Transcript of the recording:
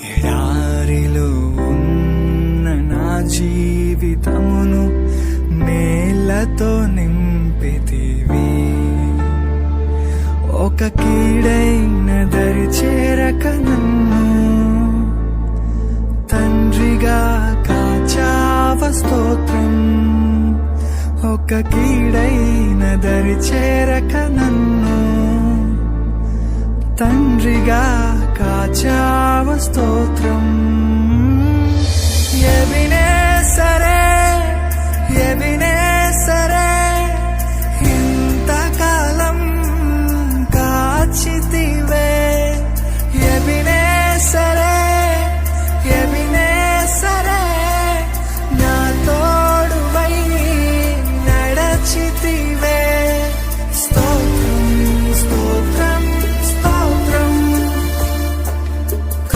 ఎడారిలో ఉన్న నా జీవితమును మేళ్లతో నింపితివి. ఒక కీడైన దరి చేరక నన్ను తండ్రిగా కాచావ స్తోత్రం. ఒక కీడైన దరి చేరక నన్ను తండ్రిగా కాచావ స్తోత్రం. ఎబినేసరే